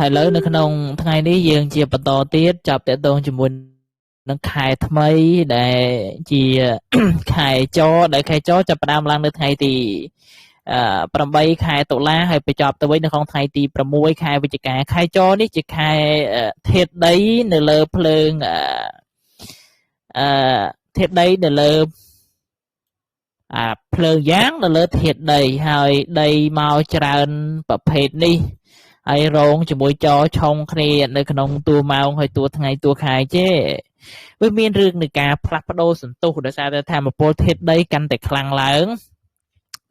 ហើយលើនៅក្នុងថ្ងៃនេះយើងជាបន្តទៀតចាប់តាក់ទងជាមួយនឹងខែថ្មីដែលជាខែចដែលខែចចាប់ផ្ដើមឡើងនៅថ្ងៃទី8ខែតុលាហើយបញ្ចប់ទៅវិញនៅក្នុងថ្ងៃទី6ខែវិច្ឆិកាខែចនេះជាខែធាតុដីនៅលើភ្លើងធាតុដីនៅលើភ្លើងយ៉ាងនៅលើធាតុដីហើយដីមកច្រើនប្រភេទនេះហើយរងជាមួយចឆុងគ្នានៅក្នុងតួម៉ោងហើយតួថ្ងៃតួខែចេវាមានរឿងនៃការផ្លាស់ប្ដូរសន្ទុះដោយសារតែធម្មពលធាតុដីកាន់តែខ្លាំងឡើង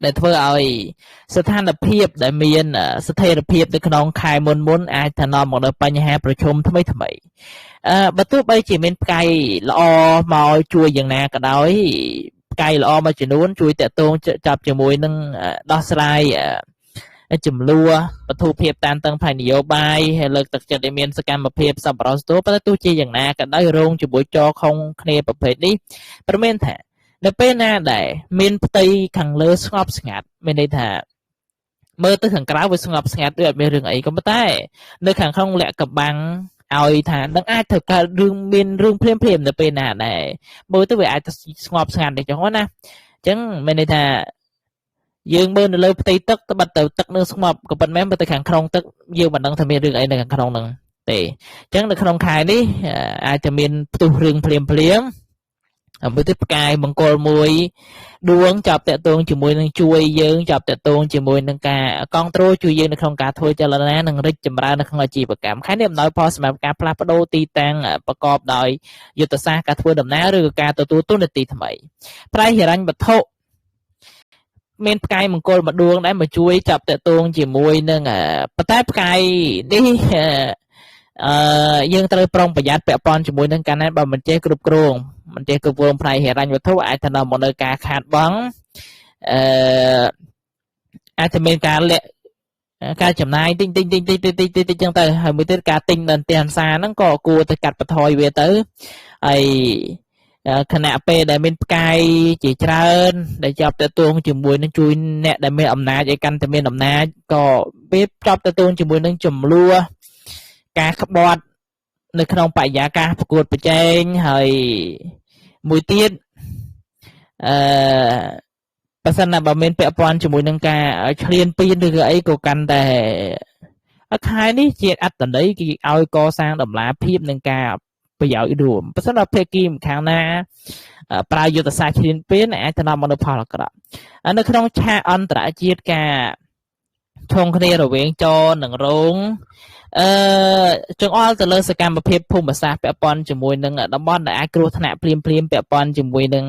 ដែលធ្វើឲ្យស្ថានភាពដែលមានស្ថិរភាពនៅក្នុងខែមុនអាចទៅនាំមកដល់បញ្ហាប្រឈមថ្មីបើទោះបីជាមានផ្កាយល្អមកជួយយ៉ាងណាក៏ដោយផ្កាយល្អមួយចំនួនជួយតាក់ទងចាប់ជាមួយនឹងដោះស្រាយចំនួនបទុភាពតានតឹងផ្នែកនយោបាយហើយលើកទឹកចិត្តឲ្យមានសកម្មភាពសប្បុរសធម៌ប៉ុន្តែទោះជាយ៉ាងណាក៏ដោយរងជាមួយចខុងគ្នាប្រភេទនេះប្រមានថានៅពេលណាដែលមានផ្ទៃខាងលើស្ងប់ស្ងាត់មានន័យថាមើលទៅខាងក្រៅវាស្ងប់ស្ងាត់ដូចអត់មានរឿងអីក៏ប៉ុន្តែនៅខាងក្នុងលក្ខកបាំងឲ្យថានឹងអាចធ្វើកើតរឿងមានរឿងភ្លាមនៅពេលណាដែរមើលទៅវាអាចស្ងប់ស្ងាត់ទេចឹងណាអញ្ចឹងមានន័យថាយើងមើលនៅលើផ្ទៃទឹកត្បិតទៅទឹកនឹងស្ងប់ក៏ប៉ុន្តែបើទៅខាងក្នុងទឹកយើងមិនដឹងថាមានរឿងអីនៅខាងក្នុងហ្នឹងទេអញ្ចឹងនៅក្នុងខែនេះអាចจะមានផ្ទុះរឿងភ្លាមមួយទៀតផ្កាយមង្គលមួយដួងចាប់តាក់ទងជាមួយនឹងជួយយើងចាប់តាក់ទងជាមួយនឹងការគ្រប់គ្រងជួយយើងនៅក្នុងការធ្វើចលនានិងរីកចម្រើននៅក្នុងអាជីវកម្មខែនេះអំណោយផលសម្រាប់ការផ្លាស់ប្ដូរទីតាំងប្រកបដោយយុទ្ធសាស្ត្រការធ្វើដំណើរឬក៏ការទទួលទូនាទីថ្មីប្រៃហិរញ្ញវត្ថុមានផ្កាយមង្គលមួយដួងដែរមកជួយចាប់តាក់ទងជាមួយនឹងប៉ុន្តែផ្កាយនេះយើងត្រូវប្រុងប្រយ័ត្នពាក់ព័ន្ធជាមួយនឹងការណែបើមិនចេះគ្រប់គ្រងផ្នែកហិរញ្ញវត្ថុអាចទៅនាំមកនៅការខាតបង់អាចจะមានការលាក់ការចំណាយទិញចឹងទៅហើយមួយទៀតការទិញនៅផ្ទះអសាហ្នឹងក៏គួរទៅកាត់បន្ថយវាទៅហើយខណៈពេលដែលមានផ្កាយជាច្រើនដែលចាប់ទៅទងជាមួយនឹងជួយអ្នកដែលមានអំណាចឲ្យកាន់តែមានអំណាចក៏វាចាប់ទៅទងជាមួយនឹងចំនួនការក្បត់នៅក្នុងបរិយាកាសប្រកួតប្រជែងហើយមួយទៀតបើសិនណាបើមានពាក់ព័ន្ធជាមួយនឹងការឈ្លានពានឬក៏អីក៏កាន់តែខែនេះជាអត្តន័យគេឲ្យកសាងតម្លាភាពនឹងការប្រយោជន៍រួមបើសិនដល់ភាគីម្ខាងណាប្រើយុទ្ធសាស្ត្រឈ្លានពានអាចទៅនាំមកនូវផលអាក្រក់នៅក្នុងឆាកអន្តរជាតិការឈុំគ្នារវាងចនិងរងចង្អុលទៅលើសកម្មភាពភូមិសាស្ត្រពាក់ព័ន្ធជាមួយនឹងតំបន់ដែលអាចគ្រោះថ្នាក់ភ្លាមពាក់ព័ន្ធជាមួយនឹង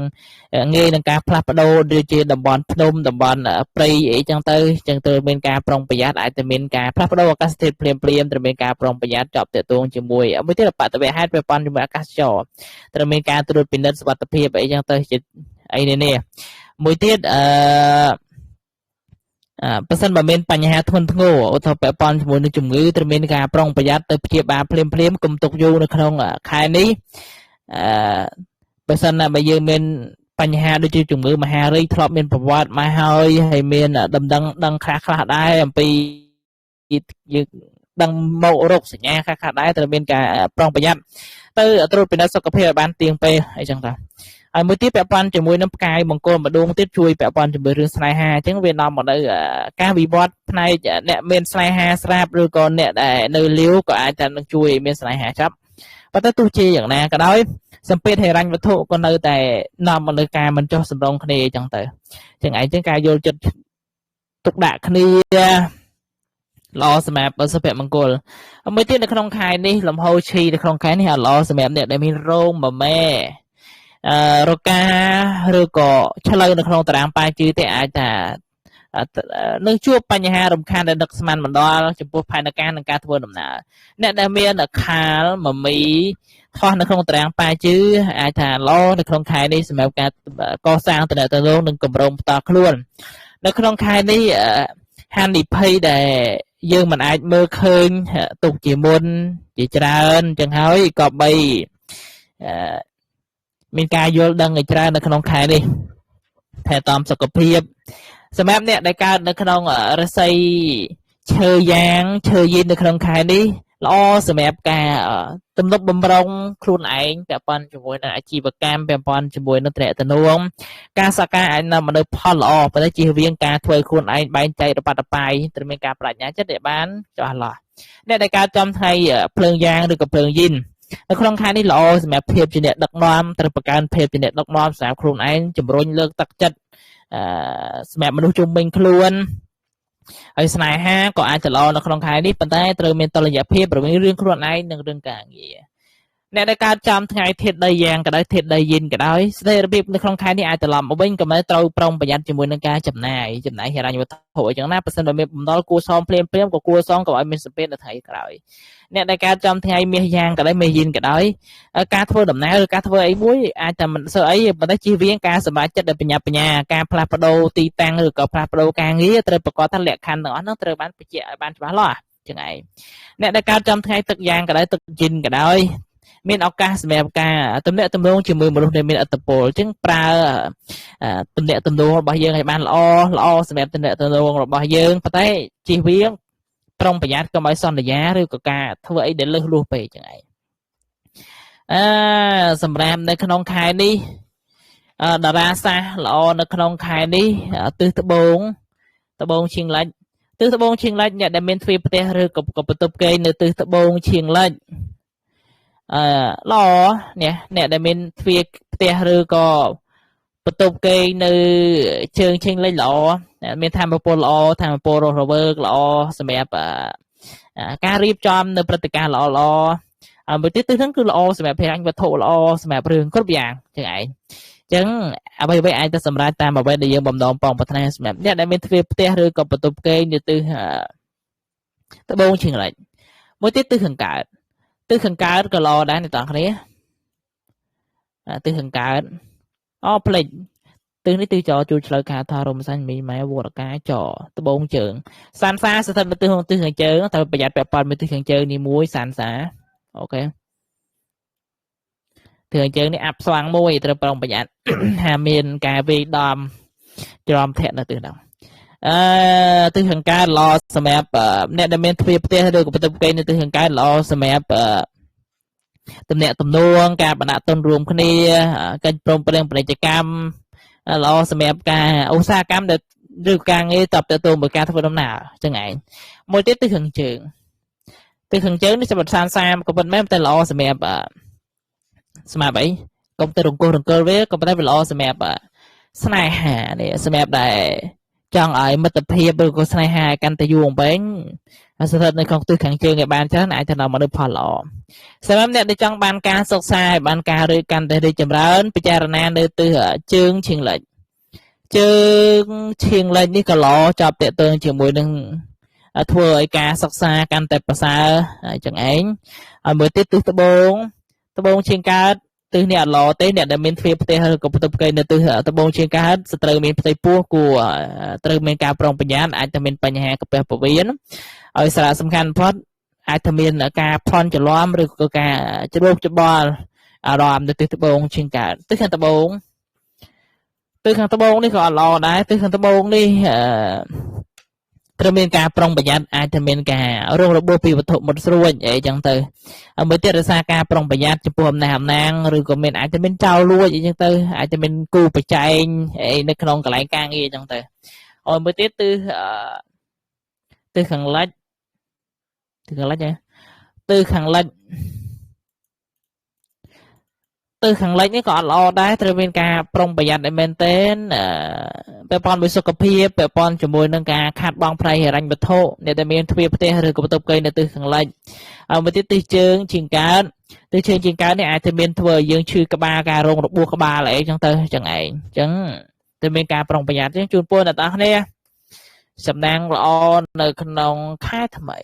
ងាយនឹងការផ្លាស់ប្ដូរដូចជាតំបន់ភ្នំតំបន់ព្រៃអីចឹងទៅមានការប្រុងប្រយ័ត្នអាចទៅមានការផ្លាស់ប្ដូរអាកាសធាតុភ្លាមត្រូវមានការប្រុងប្រយ័ត្នជាប់ទាក់ទងជាមួយមួយទៀតបតវហេតុពាក់ព័ន្ធជាមួយអាកាសចរត្រូវមានការត្រួតពិនិត្យសុវត្ថិភាពអីចឹងទៅអីនេះមួយទៀតបើសិនបើមានបញ្ហាធ្ងន់ធ្ងរឧទាហរណ៍ពាក់ព័ន្ធជាមួយនឹងជំងឺត្រូវមានការប្រុងប្រយ័ត្នទៅព្យាបាលភ្លាមកុំទុកយូរនៅក្នុងខែនេះបើសិនណាបើយើងមានបញ្ហាដូចជាជំងឺមហារីកធ្លាប់មានប្រវត្តិមកហើយមានដំណឹងដឹងខ្លះដែរអំពីយើងដឹងមករោគសញ្ញាខ្លះដែរត្រូវមានការប្រុងប្រយ័ត្នទៅត្រួតពិនិត្យសុខភាពឲ្យបានទៀងពេលអីចឹងទៅហើយមួយទៀតពាក់ព័ន្ធជាមួយនឹងផ្កាយមង្គលម្ដងទៀតជួយពាក់ព័ន្ធជាមួយរឿងស្នេហាអញ្ចឹងវានាំមកនៅការវិវត្តផ្នែកអ្នកមានស្នេហាស្រាប់ឬក៏អ្នកដែលនៅលាវក៏អាចតែនឹងជួយឲ្យមានស្នេហាចាប់ប៉ុន្តែទោះជាយ៉ាងណាក៏ដោយសម្ពាធហិរញ្ញវត្ថុក៏នៅតែនាំមកនៅការមិនចុះសម្រុងគ្នាអញ្ចឹងទៅចឹងឯងចឹងការយល់ចិត្តទុកដាក់គ្នាល្អសម្រាប់សុភមង្គលមួយទៀតនៅក្នុងខែនេះលំហូរឈីនៅក្នុងខែនេះល្អសម្រាប់អ្នកដែលមានរោងមមែរកាឬក៏ឆ្លូវនៅក្នុងតារាងប៉ាជឺទេអាចថានឹងជួបបញ្ហារំខានដែលដឹកស្មានមិនដល់ចំពោះផែនការនិងការធ្វើដំណើរអ្នកដែលមានខាលមមីខុសនៅក្នុងតារាងប៉ាជឺអាចថាល្អនៅក្នុងខែនេះសម្រាប់ការកសាងតំណែងនិងគម្រោងផ្ទាល់ខ្លួននៅក្នុងខែនេះហានិភ័យដែលយើងមិនអាចមើលឃើញទុកជាមុនជាច្រើនចឹងហើយក៏បីមានការយល់ដឹងឲ្យច្រើននៅក្នុងខែនេះថែទាំសុខភាពសម្រាប់អ្នកដែលកើតនៅក្នុងរាសី ឈើយ៉ាងឈើយីនៅក្នុងខែនេះល្អសម្រាប់ការទំនប់បំរុងខ្លួនឯងពាក់ព័ន្ធជាមួយនឹងអាជីវកម្មពាក់ព័ន្ធជាមួយនឹងទំនាក់ទំនងការសហការអាចនាំមកនូវផលល្អប៉ុន្តែជៀសវាងការធ្វើខ្លួនឯងបែងចែករបាត់របាយត្រូវមានការបដិញ្ញាចិត្តដែលបានច្បាស់លាស់អ្នកដែលកើតចំថ្ងៃភ្លើងយ៉ាងឬក៏ភ្លើងយីននៅក្នុងខែនេះល្អសម្រាប់ភាពជាអ្នកដឹកនាំត្រូវបង្កើនភាពជាអ្នកដឹកនាំសម្រាប់ខ្លួនឯងជំរុញលើកទឹកចិត្តសម្រាប់មនុស្សជុំវិញខ្លួនហើយស្នេហាក៏អាចទៅល្អនៅក្នុងខែនេះប៉ុន្តែត្រូវមានតុល្យភាពរវាងរឿងខ្លួនឯងនិងរឿងការងារអ្នកដែលកើតចំថ្ងៃធាតុដីយ៉ាងក៏ដោយធាតុដីយិនក៏ដោយស្ថិរភាពនៅក្នុងខែនេះអាចត្រឡប់មកវិញក៏មិនត្រូវប្រុងប្រយ័ត្នជាមួយនឹងការចំណាយហិរញ្ញវត្ថុអញ្ចឹងណាបើសិនបើមានបំណុលគួរសមភ្លាមក៏គួរសមក៏ឲ្យមានសម្ពាធនៅថ្ងៃក្រោយអ្នកដែលកើតចំថ្ងៃមាសយ៉ាងក៏ដោយមាសយិនក៏ដោយការធ្វើដំណើរឬការធ្វើអីមួយអាចតែមិនសូវអីប៉ុន្តែជៀសវាងការសម្រេចចិត្តដោយបញ្ញាការផ្លាស់ប្ដូរទីតាំងឬក៏ផ្លាស់ប្ដូរការងារត្រូវប្រកបថាលក្ខខណ្ឌទាំងអស់នោះត្រូវបានបញ្ជាក់ឲ្យបានច្បាស់លាស់ចឹងឯងអ្នកដែលកើតចំថ្ងៃទឹកយ៉ាងក៏ដោយទឹកយិនក៏ដោយមានឱកាសសម្រាប់ការទំនាក់ទំនងជាមួយមនុស្សដែលមានឥទ្ធិពលអញ្ចឹងប្រើទំនាក់ទំនងរបស់យើងឲ្យបានល្អសម្រាប់ទំនាក់ទំនងរបស់យើងប៉ុន្តែជៀសវាងប្រុងប្រយ័ត្នកុំឲ្យសន្យាឬក៏ការធ្វើអីដែលលើសលួសពេកចឹងឯងសម្រាប់នៅក្នុងខែនេះតារាសាស្ត្រល្អនៅក្នុងខែនេះទិសត្បូងឈៀងលិចទិសត្បូងឈៀងលិចអ្នកដែលមានទ្វារផ្ទះឬក៏បន្ទប់គេងនៅទិសត្បូងឈៀងលិចល្អអ្នកដែលមានទ្វារផ្ទះឬក៏បន្ទប់គេងនៅជើងឈៀងលិចល្អមានធម៌ពលល្អធម៌ពលរស់រវើកល្អសម្រាប់ការរៀបចំនៅព្រឹត្តិការណ៍ល្អមួយទៀតហ្នឹងគឺល្អសម្រាប់ហិរញ្ញវត្ថុល្អសម្រាប់រឿងគ្រប់យ៉ាងចឹងឯងចឹងអ្វីអាចទៅសម្រេចតាមអ្វីដែលយើងបំណងប៉ងប្រាថ្នាសម្រាប់អ្នកដែលមានទ្វារផ្ទះឬក៏បន្ទប់គេងនៅទិសត្បូងឈៀងលិចមួយទៀតទិសខាងកើតក៏ល្អដែរអ្នកទាំងគ្នាទិសខាងកើតផ្លេចទិសនេះទិសចរជួយឆ្លូវខាថារមសាញ់មីម៉ែវរកាចត្បូងជើងសានសាស្ថិតនៅទិសខាងជើងត្រូវប្រយ័ត្នពាក់ព័ន្ធមួយទិសខាងជើងនេះមួយសានសាអូខេទិសខាងជើងនេះអាប់ស្វាំងមួយត្រូវប្រុងប្រយ័ត្នថាមានការវាយដំច្រំធាក់នៅទិសហ្នឹងទិសខាងកើតល្អសម្រាប់អ្នកដែលមានទ្វារផ្ទះឬក៏បន្ទប់គេងនៅទិសខាងកើតល្អសម្រាប់ទំនាក់ទំនងការបណ្ដាក់ទុនរួមគ្នាកិច្ចព្រមព្រៀងពាណិជ្ជកម្មល្អសម្រាប់ការឧស្សាហកម្មដែលឬការងារតបទៅមួយការធ្វើដំណើរចឹងឯងមួយទៀតទិសខាងជើងនេះសម្រាប់សានសាមក៏ប៉ុន្តែល្អសម្រាប់អីកុំទៅរង្គោះរង្គើលវាក៏ប៉ុន្តែវាល្អសម្រាប់ស្នេហានេះសម្រាប់ដែលចង់ឲ្យមិត្តភាពឬក៏ស្នេហាកាន់តែយូរអង្វែងស្ថិតនៅក្នុងទិសខាងជើងឲ្យបានច្រើនអាចទៅដល់មនុស្សផលល្អសម្រាប់អ្នកដែលចង់បានការសិក្សាឲ្យបានការរៀបកាន់តែរីកចម្រើនពិចារណានៅទិសជើងឈៀងលិចនេះក៏ល្អចាប់តាក់ទងជាមួយនឹងធ្វើឲ្យការសិក្សាកាន់តែប្រសើរចឹងឯងហើយមួយទៀតទិសត្បូងឈៀងកើតទិសនេះអត់ល្អទេអ្នកដែលមានទ្វារផ្ទះឬក៏បន្ទប់គេងនៅទិសត្បូងឈៀងកើតស្ត្រូវមានផ្ទៃពោះគួរត្រូវមានការប្រុងប្រយ័ត្នអាចទៅមានបញ្ហាកាពះពោះវៀនហើយសារៈសំខាន់បំផុតអាចទៅមានការផន់ច្រឡំឬក៏ការច្របូកច្របល់អារម្មណ៍នៅទិសត្បូងឈៀងកើតទិសខាងត្បូងនេះក៏អត់ល្អដែរទិសខាងត្បូងនេះត្រូវមានការប្រុងប្រយ័ត្នអាចទៅមានការរងរបួសពីវត្ថុមុតស្រួចអីចឹងទៅមួយទៀតរក្សាការប្រុងប្រយ័ត្នចំពោះអំណាងឬក៏មានអាចទៅមានចោរលួចអីចឹងទៅអាចទៅមានគូប្រជែងអីនៅក្នុងកន្លែងការងារអញ្ចឹងទៅហើយមួយទៀតទិសខាងលិចទិសខាងលិចនេះក៏អត់ល្អដែរត្រូវមានការប្រុងប្រយ័ត្នឲ្យមែនទែនពាក់ព័ន្ធមួយសុខភាពពាក់ព័ន្ធជាមួយនឹងការខាត់បងប្រៃហិរញ្ញវត្ថុអ្នកដែលមានទ្វារផ្ទះឬក៏បន្ទប់គេងនៅទិសខាងលិចមួយទៀតទិសជើងឈៀងកើតនេះអាចទៅមានធ្វើឲ្យយើងឈឺក្បាលការរងរបួសក្បាលអីចឹងទៅចឹងឯងចឹងទៅមានការប្រុងប្រយ័ត្នចឹងជូនពរអ្នកទាំងគ្នាសំណាងល្អនៅក្នុងខែថ្មី